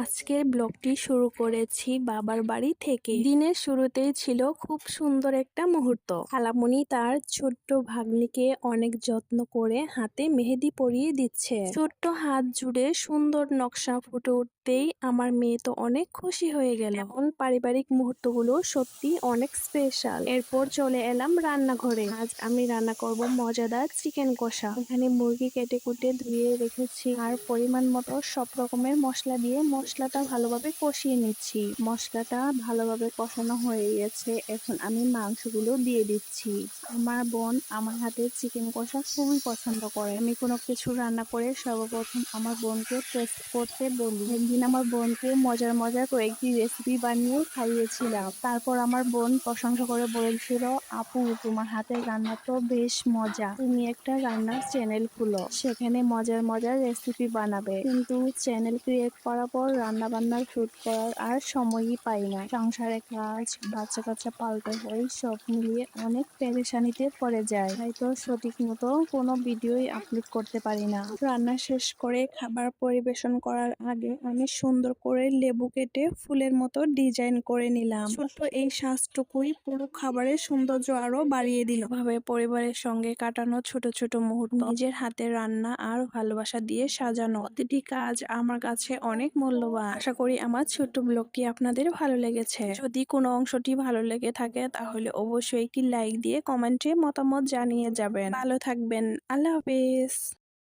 আজকের ব্লগটি শুরু করেছি বাবার বাড়ি থেকে। দিনের শুরুতেই ছিল খুব সুন্দর একটা মুহূর্ত। খালামণি তার ছোট্ট ভাগ্নিকে অনেক যত্ন করে হাতে মেহেদি পরিয়ে দিচ্ছে। ছোট্ট হাত জুড়ে সুন্দর নকশা ফুটে উঠতেই আমার মেয়ে তো অনেক খুশি হয়ে গেল। এখন পারিবারিক মুহূর্তগুলো সত্যি অনেক স্পেশাল। এরপর চলে এলাম রান্নাঘরে। আজ আমি রান্না করব মজাদার চিকেন কষা। এখানে মুরগি কেটে কুটে ধুয়ে রেখেছি আর পরিমাণ মতো সব রকমের মশলা দিয়ে মশলাটা ভালোভাবে কষিয়ে নিচ্ছি। মশলাটা ভালোভাবে কষানো হয়ে গেছে, এখন আমি মাংসগুলো দিয়ে দিচ্ছি। আমার বোন আমার হাতের চিকেন কষা খুবই পছন্দ করে। আমি কোনো কিছু রান্না করে সর্বপ্রথম আমার বোনকে টেস্ট করতে বলি। একদিন আমার বোনকে মজার মজার কয়েকটি রেসিপি বানিয়ে খাইয়েছিলাম। তারপর আমার বোন প্রশংসা করে বলেছিল, আপু তোমার হাতের রান্না তো বেশ মজা, তুমি একটা রান্নার চ্যানেল খুলো, সেখানে মজার মজার রেসিপি বানাবে। কিন্তু চ্যানেল ক্রিয়েট করার পর রান্না বান্নার শুট করার আর সময়ই পাই না। সংসারের কাজ, বাচ্চা কাচ্চা পালতে হয়, সব মিলিয়ে অনেক পেরেশানিতে পড়ে যায়, হয়তো সঠিক মতো কোনো ভিডিওই আপলোড করতে পারি না। রান্না শেষ করে খাবার পরিবেশন করার আগে আমি সুন্দর করে লেবু কেটে ফুলের মতো ডিজাইন করে নিলাম। ছোট্ট এই সাজটুকুই পুরো খাবারের সৌন্দর্য আরো বাড়িয়ে দিল। ভাবে পরিবারের সঙ্গে কাটানো ছোট ছোট মুহূর্ত, নিজের হাতের রান্না আর ভালোবাসা দিয়ে সাজানো প্রতিটি কাজ আমার কাছে অনেক মূল্যবান। আশা করি আমার ছোট্ট ব্লগটি আপনাদের ভালো লেগেছে। যদি কোনো অংশটি ভালো লেগে থাকে তাহলে অবশ্যই একটি লাইক দিয়ে কমেন্টে মতামত জানিয়ে যাবেন। ভালো থাকবেন। আল্লাহ হাফেজ।